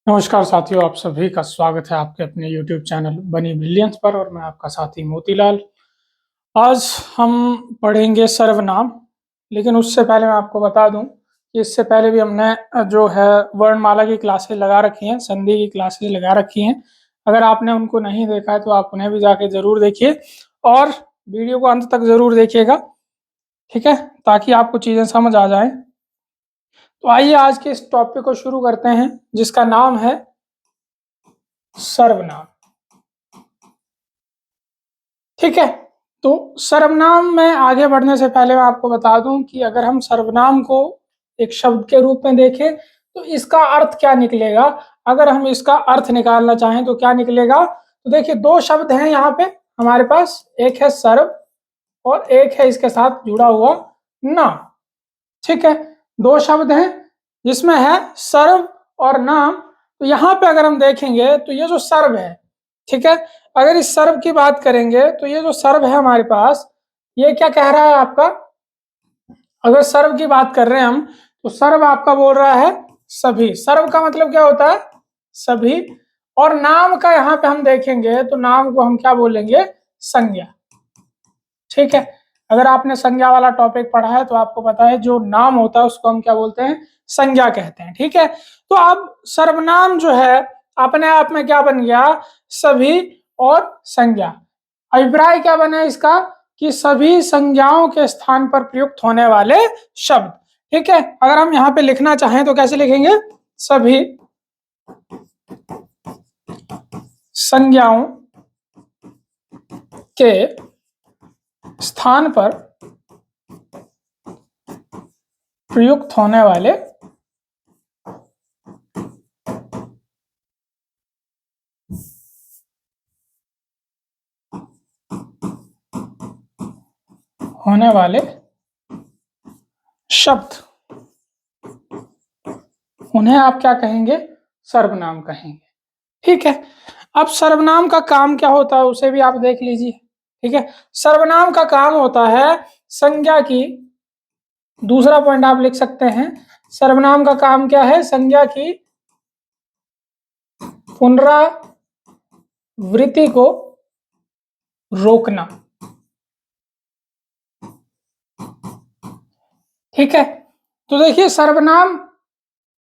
नमस्कार साथियों, आप सभी का स्वागत है आपके अपने YouTube चैनल बनी ब्रिलियंस पर। और मैं आपका साथी मोतीलाल। आज हम पढ़ेंगे सर्वनाम। लेकिन उससे पहले मैं आपको बता दूं कि इससे पहले भी हमने जो है वर्णमाला की क्लासेस लगा रखी हैं, संधि की क्लासेस लगा रखी हैं। अगर आपने उनको नहीं देखा है तो आप उन्हें भी जाके जरूर देखिए और वीडियो को अंत तक जरूर देखिएगा, ठीक है, ताकि आपको चीज़ें समझ आ जाएं। तो आइए आज के इस टॉपिक को शुरू करते हैं, जिसका नाम है सर्वनाम। ठीक है, तो सर्वनाम में आगे बढ़ने से पहले मैं आपको बता दूं कि अगर हम सर्वनाम को एक शब्द के रूप में देखें तो इसका अर्थ क्या निकलेगा। अगर हम इसका अर्थ निकालना चाहें तो क्या निकलेगा, तो देखिए दो शब्द हैं यहाँ पे हमारे पास, एक है सर्व और एक है इसके साथ जुड़ा हुआ नाम। ठीक है, दो शब्द हैं जिसमें है सर्व और नाम। तो यहाँ पे अगर हम देखेंगे तो ये जो सर्व है, ठीक है, अगर इस सर्व की बात करेंगे तो ये जो सर्व है हमारे पास, ये क्या कह रहा है आपका, अगर सर्व की बात कर रहे हैं हम तो सर्व आपका बोल रहा है सभी। सर्व का मतलब क्या होता है, सभी। और नाम का यहाँ पे हम देखेंगे तो नाम को हम क्या बोलेंगे, संज्ञा। ठीक है, अगर आपने संज्ञा वाला टॉपिक पढ़ा है तो आपको पता है जो नाम होता है उसको हम क्या बोलते हैं, संज्ञा कहते हैं। ठीक है, तो अब सर्वनाम जो है अपने आप में क्या बन गया, सभी और संज्ञा। अभिप्राय क्या बना इसका, कि सभी संज्ञाओं के स्थान पर प्रयुक्त होने वाले शब्द। ठीक है, अगर हम यहाँ पे लिखना चाहें तो कैसे लिखेंगे, सभी संज्ञाओं के स्थान पर प्रयुक्त होने वाले शब्द, उन्हें आप क्या कहेंगे, सर्वनाम कहेंगे। ठीक है, अब सर्वनाम का काम क्या होता है उसे भी आप देख लीजिए। ठीक है, सर्वनाम का काम होता है संज्ञा की, दूसरा पॉइंट आप लिख सकते हैं, सर्वनाम का काम क्या है, संज्ञा की पुनरावृत्ति को रोकना। ठीक है, तो देखिए सर्वनाम,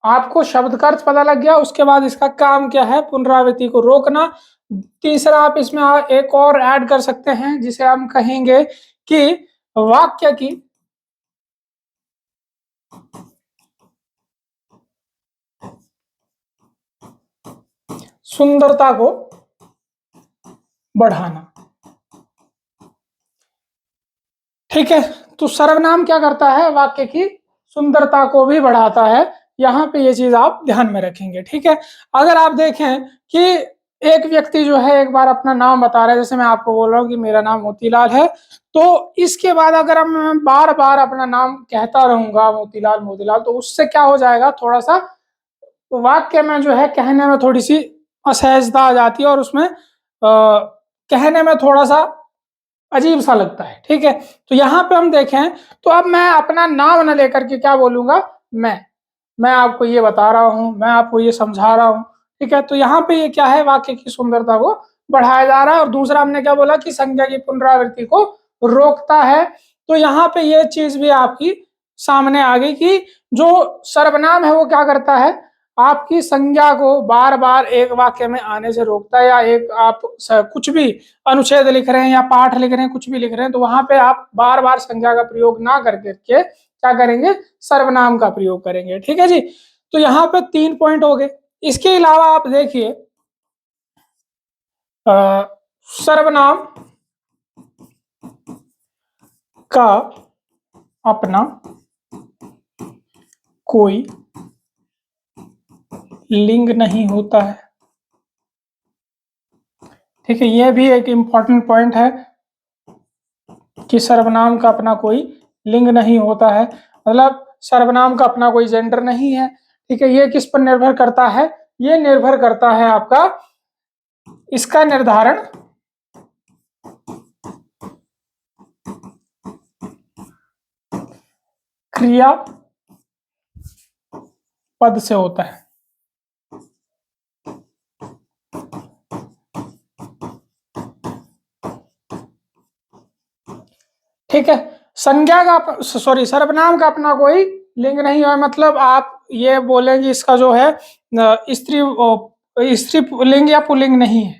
आपको शब्द का अर्थ पता लग गया, उसके बाद इसका काम क्या है, पुनरावृत्ति को रोकना। तीसरा आप इसमें एक और ऐड कर सकते हैं जिसे हम कहेंगे कि वाक्य की सुंदरता को बढ़ाना। ठीक है, तो सर्वनाम क्या करता है, वाक्य की सुंदरता को भी बढ़ाता है। यहाँ पे ये चीज आप ध्यान में रखेंगे। ठीक है, अगर आप देखें कि एक व्यक्ति जो है एक बार अपना नाम बता रहा है, जैसे मैं आपको बोल रहा हूँ कि मेरा नाम मोतीलाल है, तो इसके बाद अगर मैं बार बार अपना नाम कहता रहूंगा मोतीलाल मोतीलाल, तो उससे क्या हो जाएगा, थोड़ा सा वाक्य में जो है कहने में थोड़ी सी असहजता आ जाती है और उसमें कहने में थोड़ा सा अजीब सा लगता है। ठीक है, तो यहाँ पे हम देखें तो अब मैं अपना नाम न लेकर के क्या बोलूंगा, मैं आपको ये बता रहा हूँ, मैं आपको ये समझा रहा हूँ। ठीक है, तो यहाँ पे ये क्या है, वाक्य की सुंदरता को बढ़ाया जा रहा है। और दूसरा हमने क्या बोला कि संज्ञा की पुनरावृत्ति को रोकता है। तो यहाँ पे ये चीज भी आपकी सामने आ गई कि जो सर्वनाम है वो क्या करता है, आपकी संज्ञा को बार बार एक वाक्य में आने से रोकता है। या एक आप कुछ भी अनुच्छेद लिख रहे हैं या पाठ लिख रहे हैं, कुछ भी लिख रहे हैं, तो वहां पे आप बार बार संज्ञा का प्रयोग ना करके क्या करेंगे, सर्वनाम का प्रयोग करेंगे। ठीक है जी, तो यहाँ पे 3 पॉइंट हो गए। इसके अलावा आप देखिए सर्वनाम का अपना कोई लिंग नहीं होता है। ठीक है, यह भी एक इंपॉर्टेंट पॉइंट है कि सर्वनाम का अपना कोई लिंग नहीं होता है, मतलब सर्वनाम का अपना कोई जेंडर नहीं है। ठीक है, ये किस पर निर्भर करता है, ये निर्भर करता है आपका, इसका निर्धारण क्रिया पद से होता है। ठीक है। संज्ञा का सर्वनाम का अपना कोई लिंग नहीं है, मतलब आप ये बोलेंगे इसका जो है स्त्री लिंग या पुल्लिंग नहीं है,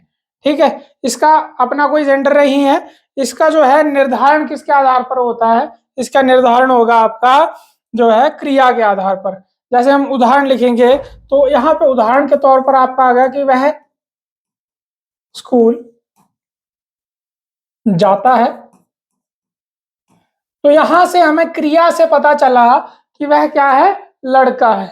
ठीक है। इसका अपना कोई जेंडर नहीं है। इसका जो है निर्धारण किसके आधार पर होता है? इसका निर्धारण होगा आपका जो है क्रिया के आधार पर। जैसे हम उदाहरण लिखेंगे तो यहाँ पे उदाहरण के तौर पर आपका आ गया कि वह स्कूल जाता है। तो यहां से हमें क्रिया से पता चला कि वह क्या है? लड़का है,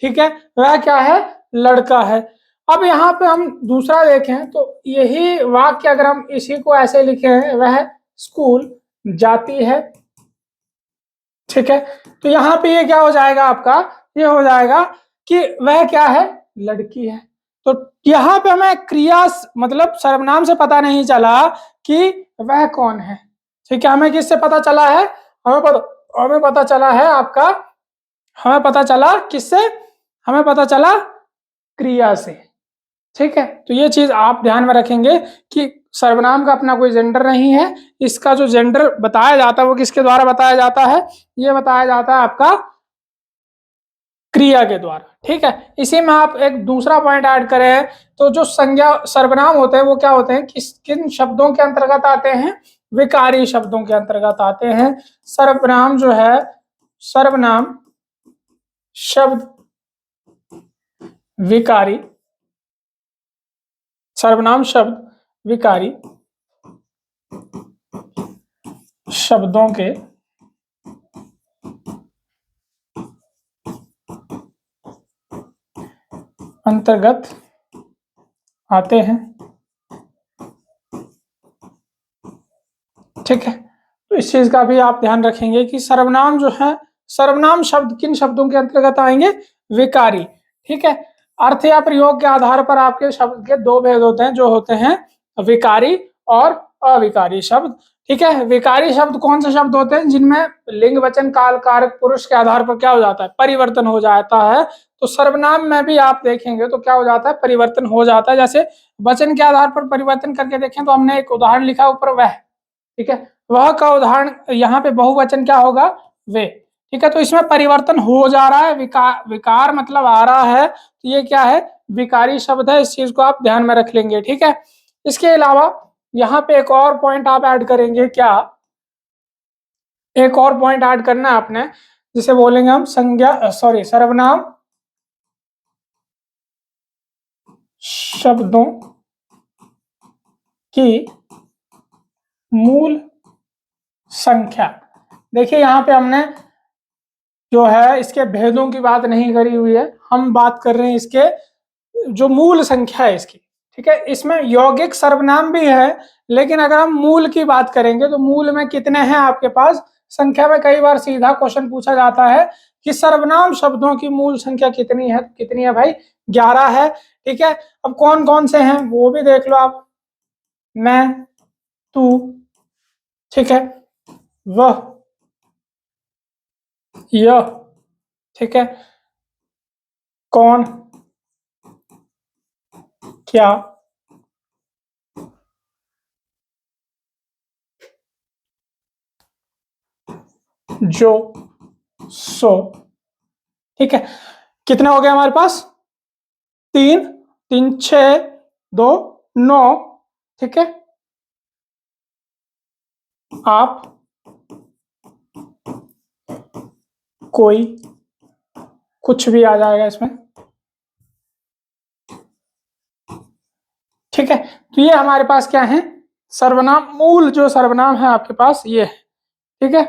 ठीक है। वह क्या है? लड़का है। अब यहाँ पे हम दूसरा देखें तो यही वाक्य अगर हम इसी को ऐसे लिखें, वह स्कूल जाती है, ठीक है। तो यहाँ पे ये क्या हो जाएगा आपका? ये हो जाएगा कि वह क्या है? लड़की है। तो यहाँ पे हमें क्रिया मतलब सर्वनाम से पता नहीं चला कि वह कौन है, ठीक है। हमें किससे पता चला है? हमें पता चला है आपका, हमें पता चला किससे? हमें पता चला क्रिया से, ठीक है। तो ये चीज आप ध्यान में रखेंगे कि सर्वनाम का अपना कोई जेंडर नहीं है। इसका जो जेंडर बताया जाता है वो किसके द्वारा बताया जाता है? ये बताया जाता है आपका क्रिया के द्वारा, ठीक है। इसी में आप एक दूसरा पॉइंट ऐड करें तो जो संज्ञा सर्वनाम होते हैं वो क्या होते हैं? किन शब्दों के अंतर्गत आते हैं? विकारी शब्दों के अंतर्गत आते हैं। सर्वनाम जो है, सर्वनाम शब्द विकारी, सर्वनाम शब्द विकारी शब्दों के अंतर्गत आते हैं, ठीक है। तो इस चीज का भी आप ध्यान रखेंगे कि सर्वनाम जो है, सर्वनाम शब्द किन शब्दों के अंतर्गत आएंगे? विकारी, ठीक है। अर्थ या प्रयोग के आधार पर आपके शब्द के दो भेद होते हैं, जो होते हैं विकारी और अविकारी शब्द, ठीक है। विकारी शब्द कौन से शब्द होते हैं? जिनमें लिंग वचन काल कारक पुरुष के आधार पर क्या हो जाता है? परिवर्तन हो जाता है। तो सर्वनाम में भी आप देखेंगे तो क्या हो जाता है? परिवर्तन हो जाता है। जैसे वचन के आधार पर परिवर्तन करके देखें तो हमने एक उदाहरण लिखा ऊपर, वह, ठीक है। वह का उदाहरण यहाँ पे बहुवचन क्या होगा? वे, ठीक है। तो इसमें परिवर्तन हो जा रहा है, विकार मतलब आ रहा है, तो ये क्या है? विकारी शब्द है। इस चीज को आप ध्यान में रख लेंगे, ठीक है। इसके अलावा यहाँ पे एक और पॉइंट आप ऐड करेंगे, क्या? एक और पॉइंट ऐड करना है आपने, जिसे बोलेंगे हम सर्वनाम शब्दों की मूल संख्या। देखिए यहाँ पे हमने जो है इसके भेदों की बात नहीं करी हुई है, हम बात कर रहे हैं इसके जो मूल संख्या है इसकी, ठीक है। इसमें यौगिक सर्वनाम भी है, लेकिन अगर हम मूल की बात करेंगे तो मूल में कितने हैं आपके पास? संख्या में कई बार सीधा क्वेश्चन पूछा जाता है कि सर्वनाम शब्दों की मूल संख्या कितनी है? कितनी है भाई? 11 है, ठीक है। अब कौन कौन से हैं वो भी देख लो आप। मैं, तू, ठीक है, वह, यह, ठीक है, कौन, क्या, जो, सो, ठीक है। कितने हो गए हमारे पास? 3, 3 6, 2 9, ठीक है। आप, कोई, कुछ भी आ जाएगा इसमें, ठीक है। तो ये हमारे पास क्या है? सर्वनाम, मूल जो सर्वनाम है आपके पास ये है, ठीक है।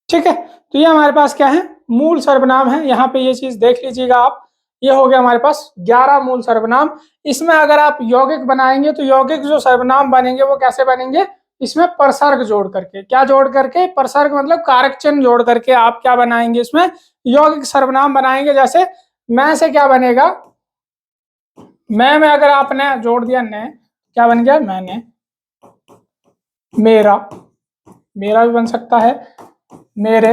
ठीक है, तो ये हमारे पास क्या है? मूल सर्वनाम है। यहाँ पे ये चीज देख लीजिएगा आप, ये हो गया हमारे पास 11 मूल सर्वनाम। इसमें अगर आप यौगिक बनाएंगे तो यौगिक जो सर्वनाम बनेंगे वो कैसे बनेंगे? इसमें परसर्ग जोड़ करके, क्या जोड़ करके? परसर्ग मतलब कारक चिन्ह जोड़ करके आप क्या बनाएंगे? इसमें यौगिक सर्वनाम बनाएंगे। जैसे मैं से क्या बनेगा? मैं में अगर आपने जोड़ दिया ने, क्या बन गया? मैंने, मेरा, मेरा भी बन सकता है, मेरे,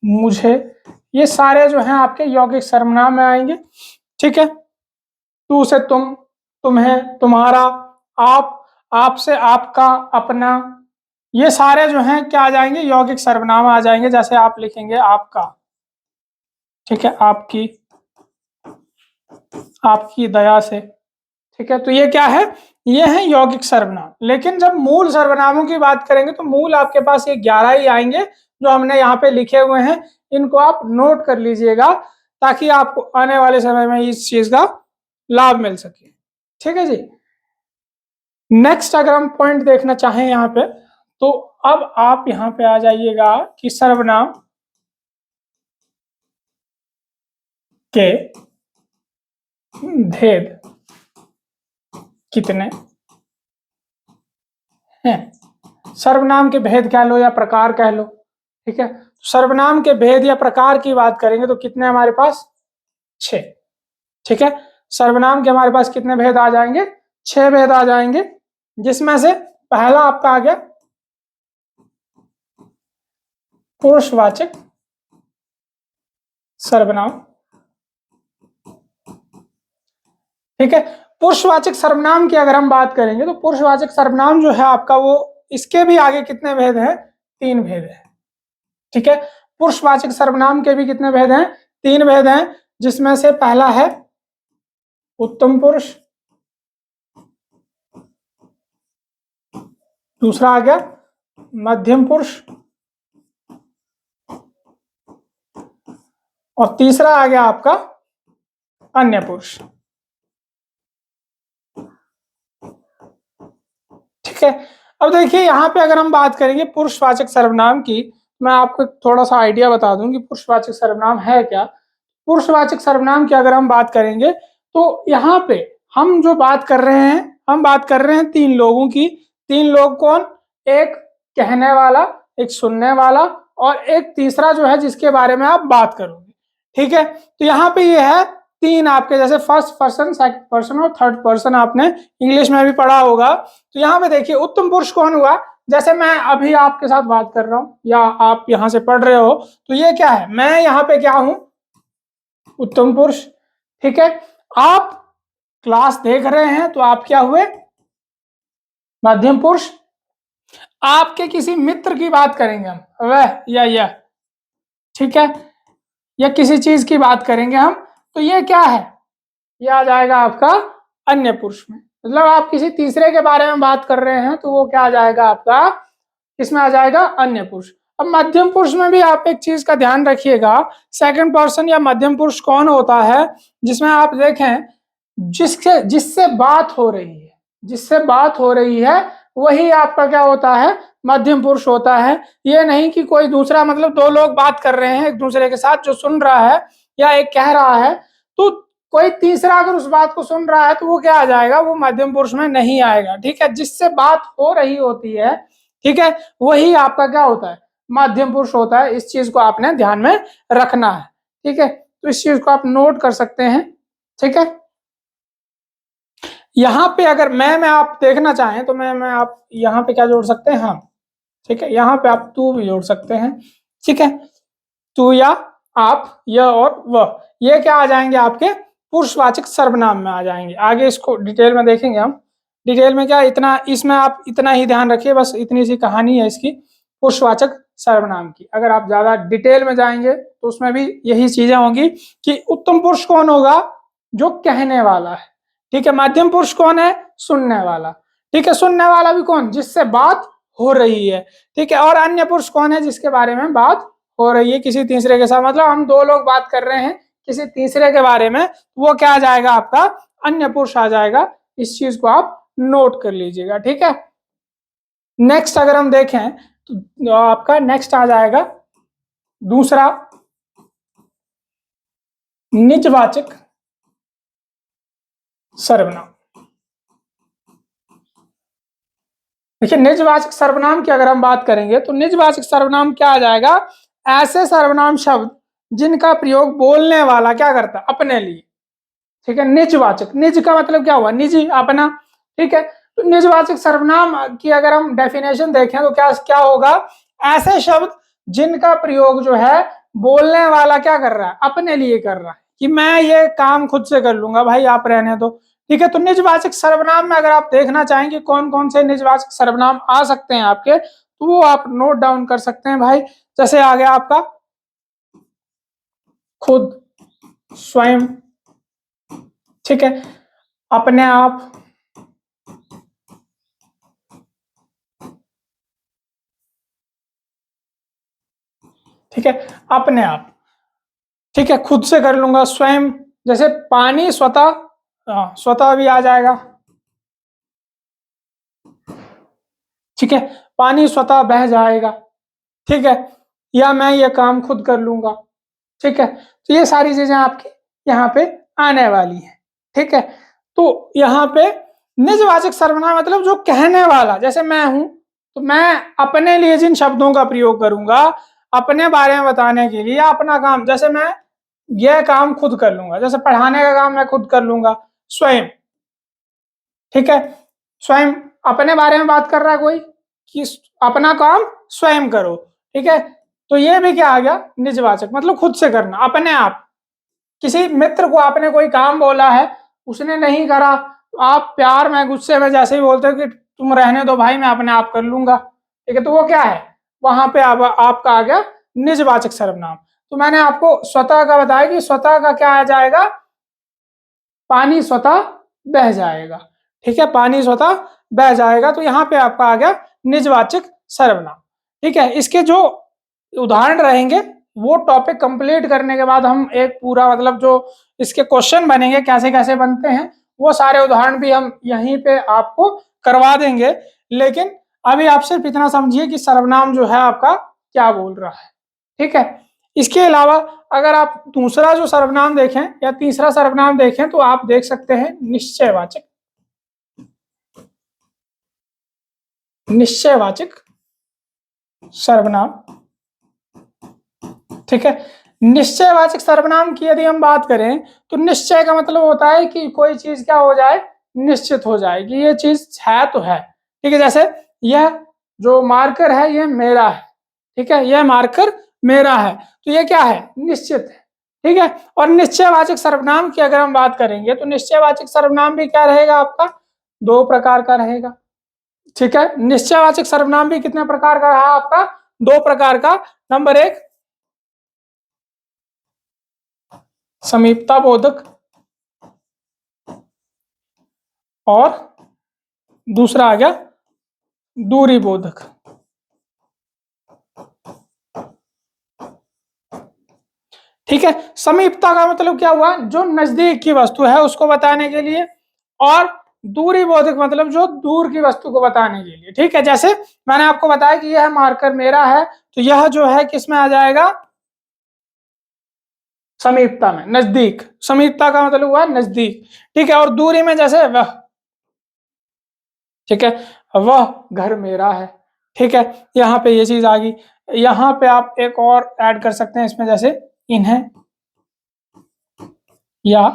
मुझे, ये सारे जो हैं आपके यौगिक सर्वनाम में आएंगे। ठीक है। तू से तुम, तुम्हें, तुम्हारा, आप, आपसे आपका, अपना, ये सारे जो हैं क्या आ जाएंगे, यौगिक सर्वनाम आ जाएंगे। जैसे आप लिखेंगे आपका, ठीक है, आपकी, आपकी दया से, ठीक है। तो ये क्या है, ये है यौगिक सर्वनाम। लेकिन जब मूल सर्वनामों की बात करेंगे तो मूल आपके पास ये 11 ही आएंगे जो हमने यहाँ पे लिखे हुए हैं। इनको आप नोट कर लीजिएगा ताकि आपको आने वाले समय में इस चीज का लाभ मिल सके। ठीक है जी। नेक्स्ट अगर हम पॉइंट देखना चाहें यहाँ पे, तो अब आप यहाँ पे आ जाइएगा कि सर्वनाम के भेद कितने हैं। सर्वनाम के भेद कह लो या प्रकार कह लो, ठीक है। सर्वनाम के भेद या प्रकार की बात करेंगे तो कितने हमारे पास, 6, ठीक है। सर्वनाम के हमारे पास कितने भेद आ जाएंगे, 6 भेद आ जाएंगे, जिसमें से पहला आपका आ गया पुरुषवाचक सर्वनाम, ठीक है। पुरुषवाचक सर्वनाम की अगर हम बात करेंगे तो पुरुषवाचक सर्वनाम जो है आपका, वो इसके भी आगे कितने भेद हैं, 3 भेद है, ठीक है। पुरुषवाचक सर्वनाम के भी कितने भेद हैं, 3 भेद हैं, जिसमें से पहला है उत्तम पुरुष, दूसरा आ गया मध्यम पुरुष, और तीसरा आ गया आपका अन्य पुरुष, ठीक है। अब देखिए यहाँ पे अगर हम बात करेंगे पुरुषवाचक सर्वनाम की, मैं आपको थोड़ा सा आइडिया बता दूं कि पुरुषवाचक सर्वनाम है क्या। पुरुषवाचक सर्वनाम की अगर हम बात करेंगे तो यहाँ पे हम जो बात कर रहे हैं, हम बात कर रहे हैं 3 लोगों की। 3 लोग कौन, एक कहने वाला, एक सुनने वाला, और एक तीसरा जो है जिसके बारे में आप बात करोगे, ठीक है। तो यहाँ पे ये है 3 आपके, जैसे फर्स्ट पर्सन, सेकंड पर्सन और थर्ड पर्सन आपने इंग्लिश में भी पढ़ा होगा। तो यहाँ पे देखिए उत्तम पुरुष कौन हुआ, जैसे मैं अभी आपके साथ बात कर रहा हूं या आप यहाँ से पढ़ रहे हो, तो ये क्या है, मैं यहाँ पे क्या हूं, उत्तम पुरुष, ठीक है। आप क्लास देख रहे हैं तो आप क्या हुए, मध्यम पुरुष। आपके किसी मित्र की बात करेंगे हम, वह या यह, ठीक है, या किसी चीज की बात करेंगे हम, तो ये क्या है, ये आ जाएगा आपका अन्य पुरुष में। मतलब आप किसी तीसरे के बारे में बात कर रहे हैं तो वो क्या आ जाएगा आपका, इसमें आ जाएगा अन्य पुरुष। अब मध्यम पुरुष में भी आप एक चीज का ध्यान रखिएगा, सेकंड पर्सन या मध्यम पुरुष कौन होता है, जिसमें आप देखें जिससे जिससे बात हो रही है, जिससे बात हो रही है वही आपका क्या होता है, मध्यम पुरुष होता है। ये नहीं कि कोई दूसरा, मतलब 2 लोग बात कर रहे हैं एक दूसरे के साथ, जो सुन रहा है या एक कह रहा है, तो कोई तीसरा अगर उस बात को सुन रहा है तो वो क्या आ जाएगा, वो मध्यम पुरुष में नहीं आएगा, ठीक है। जिससे बात हो रही होती है, ठीक है, वही आपका क्या होता है, मध्यम पुरुष होता है। इस चीज को आपने ध्यान में रखना है, ठीक है। तो इस चीज को आप नोट कर सकते हैं, ठीक है। यहाँ पे अगर मैं आप देखना चाहें तो मैं आप यहाँ पे क्या जोड़ सकते हैं, हम, ठीक है। यहाँ पे आप तू भी जोड़ सकते हैं, ठीक है। तू या आप, यह और वह, ये क्या आ जाएंगे आपके पुरुषवाचक सर्वनाम में आ जाएंगे। आगे इसको डिटेल में देखेंगे हम। डिटेल में क्या, इतना इसमें आप इतना ही ध्यान रखिए, बस इतनी सी कहानी है इसकी पुरुषवाचक सर्वनाम की। अगर आप ज्यादा डिटेल में जाएंगे तो उसमें भी यही चीजें होंगी कि उत्तम पुरुष कौन होगा, जो कहने वाला है, ठीक है। मध्यम पुरुष कौन है, सुनने वाला, ठीक है। सुनने वाला भी कौन, जिससे बात हो रही है, ठीक है। और अन्य पुरुष कौन है, जिसके बारे में बात हो रही है किसी तीसरे के साथ, मतलब हम 2 लोग बात कर रहे हैं किसी तीसरे के बारे में, वो क्या आ जाएगा आपका, अन्य पुरुष आ जाएगा। इस चीज को आप नोट कर लीजिएगा, ठीक है। नेक्स्ट अगर हम देखें तो आपका नेक्स्ट आ जाएगा दूसरा निजवाचक सर्वनाम। देखिए निजवाचक सर्वनाम की अगर हम बात करेंगे तो निजवाचक सर्वनाम क्या आ जाएगा, ऐसे सर्वनाम शब्द जिनका प्रयोग बोलने वाला क्या करता है, अपने लिए, ठीक है। निजवाचक, निज का मतलब क्या हुआ, निजी, अपना, ठीक है। तो निजवाचक सर्वनाम की अगर हम डेफिनेशन देखें तो क्या क्या होगा, ऐसे शब्द जिनका प्रयोग जो है बोलने वाला क्या कर रहा है, अपने लिए कर रहा है, कि मैं ये काम खुद से कर लूंगा, भाई आप रहने दो। ठीक है, तो निजवाचक सर्वनाम में अगर आप देखना चाहें कि कौन कौन से निजवाचक सर्वनाम आ सकते हैं आपके, तो वो आप नोट डाउन कर सकते हैं भाई। जैसे आ गया आपका खुद, स्वयं, ठीक है, अपने आप, ठीक है, अपने आप, ठीक है, खुद से कर लूंगा, स्वयं। जैसे पानी स्वतः, स्वतः भी आ जाएगा, ठीक है, पानी स्वतः बह जाएगा, ठीक है, या मैं ये काम खुद कर लूंगा, ठीक है। तो ये सारी चीजें आपकी यहाँ पे आने वाली है, ठीक है। तो यहाँ पे निजवाचक सर्वनाम मतलब जो कहने वाला, जैसे मैं हूं तो मैं अपने लिए जिन शब्दों का प्रयोग करूंगा अपने बारे में बताने के लिए, अपना काम, जैसे मैं यह काम खुद कर लूंगा, जैसे पढ़ाने का काम मैं खुद कर लूंगा, स्वयं, ठीक है। स्वयं अपने बारे में बात कर रहा है कोई कि अपना काम स्वयं करो, ठीक है। तो ये भी क्या आ गया, निजवाचक, मतलब खुद से करना, अपने आप। किसी मित्र को आपने कोई काम बोला है, उसने नहीं करा, तो आप प्यार में गुस्से में जैसे ही बोलते हो कि तुम रहने दो भाई मैं अपने आप कर लूंगा, ठीक है, तो वो क्या है, वहां पे आपका आ गया निजवाचक सर्वनाम। तो मैंने आपको स्वतः का बताया कि स्वतः का क्या आ जाएगा, पानी स्वतः बह जाएगा, ठीक है, पानी स्वतः बह जाएगा। तो यहाँ पे आपका आ गया निजवाचक सर्वनाम, ठीक है। इसके जो उदाहरण रहेंगे वो टॉपिक कंप्लीट करने के बाद हम एक पूरा, मतलब जो इसके क्वेश्चन बनेंगे कैसे कैसे बनते हैं, वो सारे उदाहरण भी हम यहीं पे आपको करवा देंगे। लेकिन अभी आप सिर्फ इतना समझिए कि सर्वनाम जो है आपका क्या बोल रहा है, ठीक है। इसके अलावा अगर आप दूसरा जो सर्वनाम देखें या तीसरा सर्वनाम देखें तो आप देख सकते हैं निश्चयवाचक, निश्चयवाचक सर्वनाम, ठीक है। निश्चयवाचक सर्वनाम की यदि हम बात करें तो निश्चय का मतलब होता है कि कोई चीज क्या हो जाए, निश्चित हो जाए कि ये चीज है तो है, ठीक है। जैसे यह जो मार्कर है ये मेरा है, ठीक है, यह मार्कर मेरा है, तो ये क्या है, निश्चित है, ठीक है। और निश्चयवाचक सर्वनाम की अगर हम बात करेंगे तो निश्चयवाचक सर्वनाम भी क्या रहेगा आपका, दो प्रकार का रहेगा, ठीक है। निश्चयवाचक सर्वनाम भी कितने प्रकार का रहा आपका, दो प्रकार का। नंबर एक समीपता बोधक और दूसरा आ गया दूरी बोधक, ठीक है। समीपता का मतलब क्या हुआ, जो नजदीक की वस्तु है उसको बताने के लिए, और दूरी बोधक मतलब जो दूर की वस्तु को बताने के लिए, ठीक है। जैसे मैंने आपको बताया कि यह मार्कर मेरा है, तो यह जो है किस में आ जाएगा, समीपता में, नजदीक। समीपता का मतलब हुआ नजदीक, ठीक है। और दूरी में जैसे वह, ठीक है, वह घर मेरा है, ठीक है, यहाँ पे ये चीज आ गई। यहाँ पे आप एक और ऐड कर सकते हैं इसमें, जैसे इन्हें या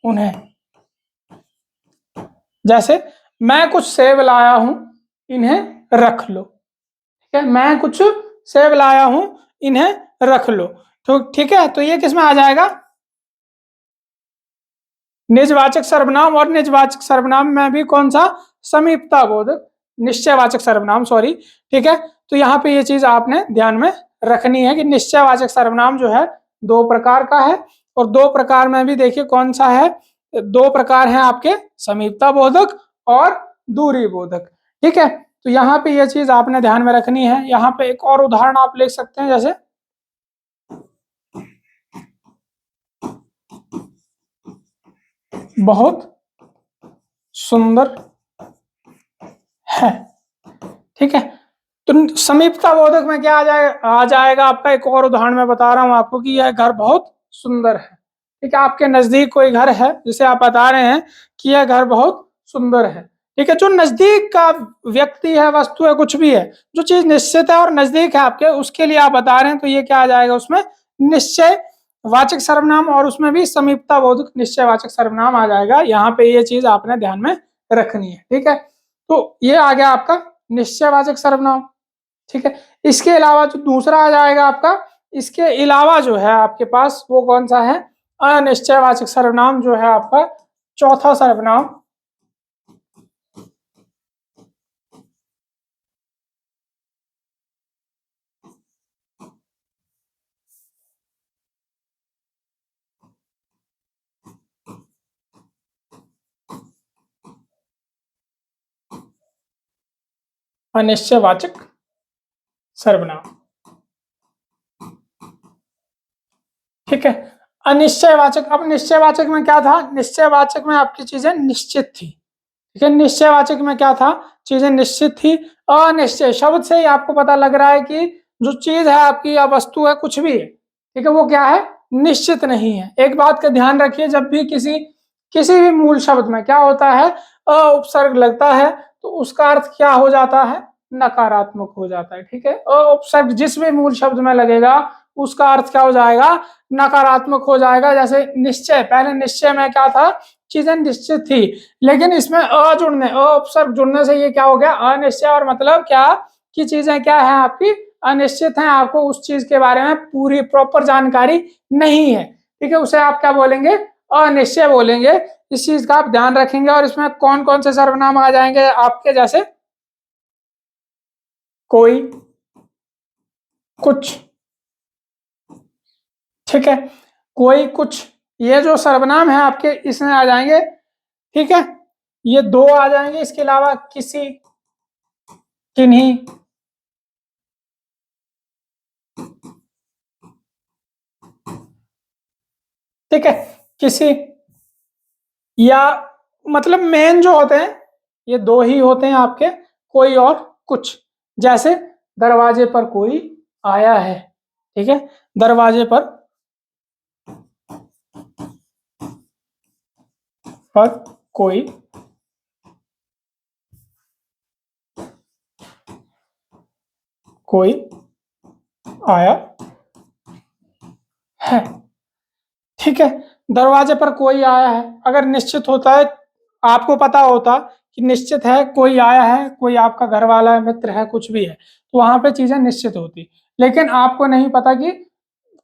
उन्हें। जैसे मैं कुछ सेब लाया हूं, इन्हें रख लो, ठीक है, मैं कुछ सेब लाया हूं, इन्हें रख लो, तो ठीक है। तो ये किस में आ जाएगा, निजवाचक सर्वनाम। और निजवाचक सर्वनाम में भी कौन सा, समीपता बोधक, निश्चयवाचक सर्वनाम, सॉरी, ठीक है। तो यहाँ पे ये चीज आपने ध्यान में रखनी है कि निश्चयवाचक सर्वनाम जो है दो प्रकार का है, और दो प्रकार में भी देखिए कौन सा है, दो प्रकार हैं आपके, समीपता बोधक और दूरी बोधक, ठीक है। तो यहाँ पे ये चीज आपने ध्यान में रखनी है। यहाँ पे एक और उदाहरण आप लिख सकते हैं, जैसे बहुत सुंदर है, ठीक है। तो समीपता बोधक में क्या आ जाएगा आपका, एक और उदाहरण मैं बता रहा हूं आपको कि यह घर बहुत सुंदर है, ठीक है। आपके नजदीक कोई घर है जिसे आप बता रहे हैं कि यह घर बहुत सुंदर है, ठीक है। जो नजदीक का व्यक्ति है, वस्तु है, कुछ भी है, जो चीज निश्चित है और नजदीक है आपके, उसके लिए आप बता रहे हैं, तो ये क्या आ जाएगा उसमें, निश्चय वाचक सर्वनाम, और उसमें भी समीपता बोधक निश्चयवाचक सर्वनाम आ जाएगा। यहाँ पे ये चीज आपने ध्यान में रखनी है, ठीक है। तो ये आ गया आपका निश्चयवाचक सर्वनाम, ठीक है। इसके अलावा जो दूसरा आ जाएगा आपका, इसके अलावा जो है आपके पास वो कौन सा है, अनिश्चयवाचक सर्वनाम जो है आपका चौथा सर्वनाम अनिश्चयवाचक सर्वनाम। ठीक है, अनिश्चयवाचक। अब निश्चयवाचक में क्या था? निश्चयवाचक में आपकी चीजें निश्चित थी। ठीक है, निश्चयवाचक में क्या था? चीजें निश्चित थी। अनिश्चय शब्द से ही आपको पता लग रहा है कि जो चीज है आपकी या वस्तु है कुछ भी है, ठीक है, वो क्या है? निश्चित नहीं है। एक बात का ध्यान रखिए, जब भी किसी किसी भी मूल शब्द में क्या होता है, अ उपसर्ग लगता है तो उसका अर्थ क्या हो जाता है? नकारात्मक हो जाता है। ठीक है, अ उपसर्ग जिस भी मूल शब्द में लगेगा उसका अर्थ क्या हो जाएगा? नकारात्मक हो जाएगा। जैसे निश्चय, पहले निश्चय में क्या था? चीजें निश्चित थी, लेकिन इसमें अ उपसर्ग जुड़ने से ये क्या हो गया? अनिश्चय। और मतलब क्या कि चीजें क्या है आपकी? अनिश्चित हैं, आपको उस चीज के बारे में पूरी प्रॉपर जानकारी नहीं है। ठीक है, उसे आप क्या बोलेंगे? अनिश्चय बोलेंगे। इस चीज का आप ध्यान रखेंगे। और इसमें कौन कौन से सर्वनाम आ जाएंगे आपके? जैसे कोई, कुछ। ठीक है, कोई, कुछ, ये जो सर्वनाम है आपके इसमें आ जाएंगे। ठीक है, ये दो आ जाएंगे। इसके अलावा किसी, किन्हीं, ठीक है, किसी, या मतलब मेन जो होते हैं ये दो ही होते हैं आपके, कोई और कुछ। जैसे दरवाजे पर कोई आया है। ठीक है, दरवाजे पर कोई कोई आया है। ठीक है, दरवाजे पर कोई आया है। अगर निश्चित होता है, आपको पता होता कि निश्चित है कोई आया है, कोई आपका घर वाला है, मित्र है, कुछ भी है, तो वहां पे चीजें निश्चित होती। लेकिन आपको नहीं पता कि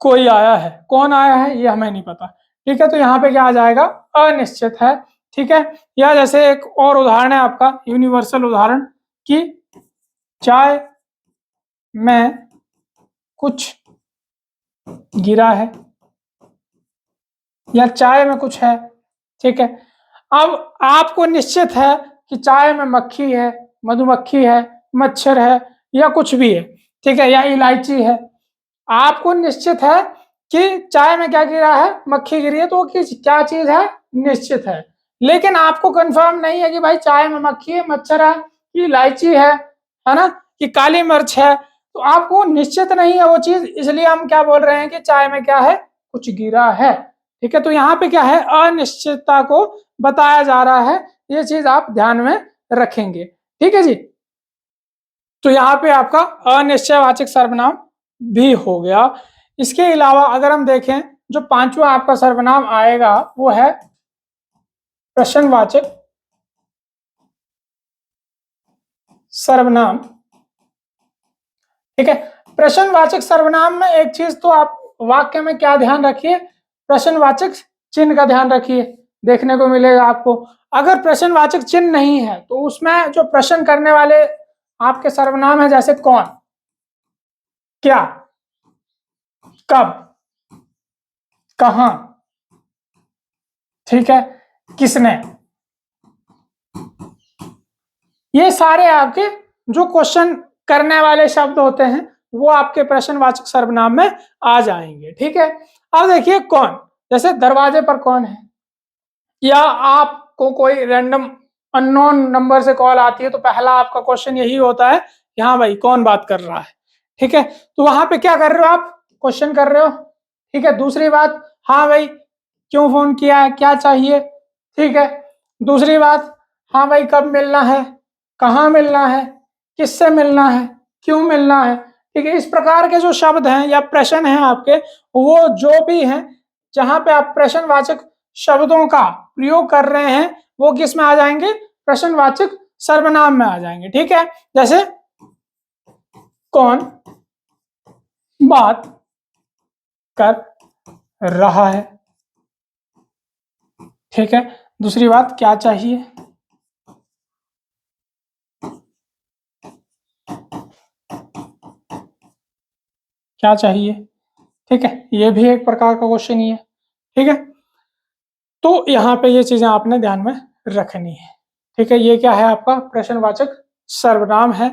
कोई आया है, कौन आया है ये हमें नहीं पता। ठीक है, तो यहाँ पे क्या आ जाएगा? अनिश्चित है। ठीक है, या जैसे एक और उदाहरण है आपका, यूनिवर्सल उदाहरण, कि चाय में कुछ गिरा है, या चाय में कुछ है। ठीक है, अब आपको निश्चित है कि चाय में मक्खी है, मधुमक्खी है, मच्छर है, या कुछ भी है। ठीक है, या इलायची है। आपको निश्चित है कि चाय में क्या गिरा है? मक्खी गिरी है। तो क्या चीज है? निश्चित है। लेकिन आपको कंफर्म नहीं है कि भाई चाय में मक्खी है, मच्छर है, कि इलायची है ना, कि काली मिर्च है। तो आपको निश्चित नहीं है वो चीज, इसलिए हम क्या बोल रहे हैं कि चाय में क्या है? कुछ गिरा है। ठीक है, तो यहाँ पे क्या है? अनिश्चितता को बताया जा रहा है। ये चीज आप ध्यान में रखेंगे। ठीक है जी, तो यहाँ पे आपका अनिश्चयवाचक सर्वनाम भी हो गया। इसके अलावा अगर हम देखें, जो पांचवा आपका सर्वनाम आएगा वो है प्रश्नवाचक सर्वनाम। ठीक है, प्रश्नवाचक सर्वनाम में एक चीज तो आप वाक्य में क्या ध्यान रखिए? प्रश्नवाचक चिन्ह का ध्यान रखिए, देखने को मिलेगा आपको। अगर प्रश्नवाचक चिन्ह नहीं है तो उसमें जो प्रश्न करने वाले आपके सर्वनाम है, जैसे कौन, क्या, कब, कहां, ठीक है, किसने, ये सारे आपके जो क्वेश्चन करने वाले शब्द होते हैं वो आपके प्रश्नवाचक सर्वनाम में आ जाएंगे। ठीक है, अब देखिए कौन, जैसे दरवाजे पर कौन है, या आपको कोई रैंडम अननोन नंबर से कॉल आती है तो पहला आपका क्वेश्चन यही होता है कि हाँ भाई कौन बात कर रहा है। ठीक है, तो वहां पे क्या कर रहे हो? आप क्वेश्चन कर रहे हो। ठीक है, दूसरी बात, हाँ भाई क्यों फोन किया है, क्या चाहिए। ठीक है, दूसरी बात, हाँ भाई कब मिलना है, कहाँ मिलना है, किससे मिलना है, क्यों मिलना है। ठीक है, इस प्रकार के जो शब्द हैं या प्रश्न हैं आपके, वो जो भी हैं जहां पे आप प्रश्नवाचक शब्दों का प्रयोग कर रहे हैं वो किस में आ जाएंगे? प्रश्नवाचक सर्वनाम में आ जाएंगे। ठीक है, जैसे कौन बात कर रहा है, ठीक है। दूसरी बात, क्या चाहिए? क्या चाहिए? ठीक है, ये भी एक प्रकार का क्वेश्चन ही है। ठीक है, तो यहाँ पे ये चीजें आपने ध्यान में रखनी है। ठीक है, ये क्या है? आपका प्रश्नवाचक सर्वनाम है।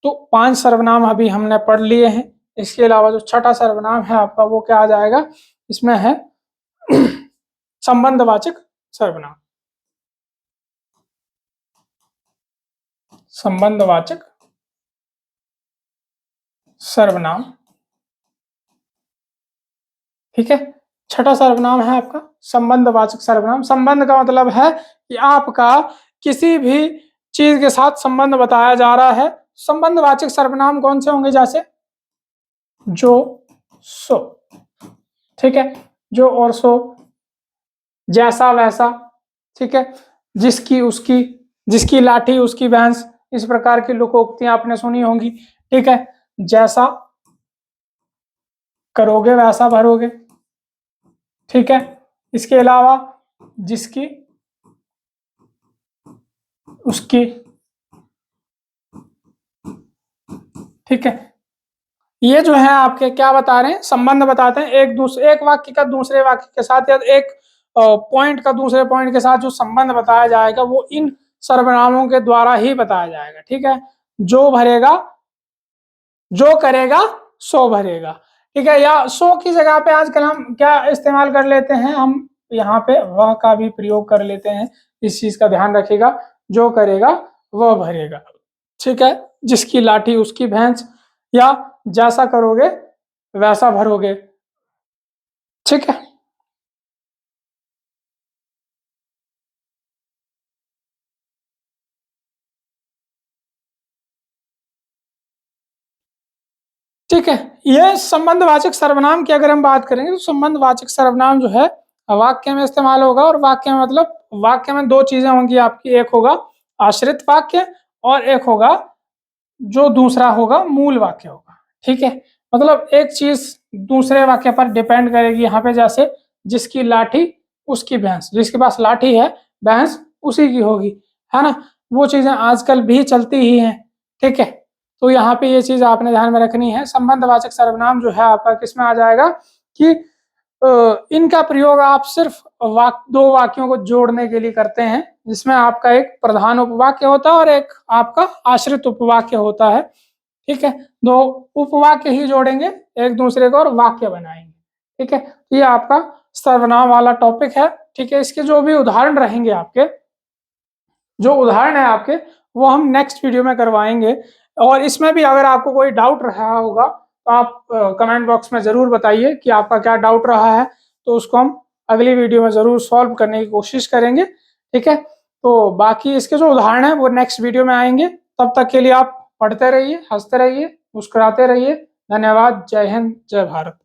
तो 5 सर्वनाम अभी हमने पढ़ लिए हैं। इसके अलावा जो छठा सर्वनाम है आपका, वो क्या आ जाएगा? इसमें है संबंधवाचक सर्वनाम। संबंधवाचक सर्वनाम। ठीक है, छठा सर्वनाम है आपका संबंधवाचक सर्वनाम। संबंध का मतलब है कि आपका किसी भी चीज के साथ संबंध बताया जा रहा है। संबंधवाचक सर्वनाम कौन से होंगे? जैसे जो, सो। ठीक है, जो और सो, जैसा वैसा। ठीक है, जिसकी उसकी, जिसकी लाठी उसकी भैंस, इस प्रकार की लोकोक्तियां आपने सुनी होंगी। ठीक है, जैसा करोगे वैसा भरोगे। ठीक है, इसके अलावा जिसकी उसकी। ठीक है, ये जो है आपके क्या बता रहे हैं? संबंध बताते हैं। एक वाक्य का दूसरे वाक्य के साथ, या एक पॉइंट का दूसरे पॉइंट के साथ जो संबंध बताया जाएगा, वो इन सर्वनामों के द्वारा ही बताया जाएगा। ठीक है, जो भरेगा, जो करेगा सो भरेगा। ठीक है, या सो की जगह पे आजकल हम क्या इस्तेमाल कर लेते हैं? हम यहाँ पे वह का भी प्रयोग कर लेते हैं। इस चीज का ध्यान रखिएगा, जो करेगा वह भरेगा। ठीक है, जिसकी लाठी उसकी भैंस, या जैसा करोगे वैसा भरोगे। ठीक है, ठीक है। ये संबंधवाचक सर्वनाम की अगर हम बात करेंगे, तो संबंधवाचक सर्वनाम जो है वाक्य में इस्तेमाल होगा। और वाक्य में मतलब वाक्य में दो चीजें होंगी आपकी, एक होगा आश्रित वाक्य और एक होगा जो दूसरा होगा मूल वाक्य होगा। ठीक है, मतलब एक चीज दूसरे वाक्य पर डिपेंड करेगी। यहाँ पे जैसे जिसकी लाठी उसकी भैंस, जिसके पास लाठी है भैंस उसी की होगी, है ना? वो चीजें आजकल भी चलती ही हैं। ठीक है, तो यहाँ पे ये चीज आपने ध्यान में रखनी है। संबंधवाचक सर्वनाम जो है आपका किसमें आ जाएगा कि इनका प्रयोग आप सिर्फ दो वाक्यों को जोड़ने के लिए करते हैं, जिसमें आपका एक प्रधान उपवाक्य होता है और एक आपका आश्रित उपवाक्य होता है। ठीक है, दो उपवाक्य ही जोड़ेंगे एक दूसरे को और वाक्य बनाएंगे। ठीक है, ये आपका सर्वनाम वाला टॉपिक है। ठीक है, इसके जो भी उदाहरण रहेंगे आपके, जो उदाहरण है आपके, वो हम नेक्स्ट वीडियो में करवाएंगे। और इसमें भी अगर आपको कोई डाउट रहा होगा, तो आप कमेंट बॉक्स में ज़रूर बताइए कि आपका क्या डाउट रहा है। तो उसको हम अगली वीडियो में ज़रूर सॉल्व करने की कोशिश करेंगे। ठीक है, तो बाकी इसके जो उदाहरण है वो नेक्स्ट वीडियो में आएंगे। तब तक के लिए आप पढ़ते रहिए, हंसते रहिए, मुस्कुराते रहिए। धन्यवाद। जय हिंद, जय भारत।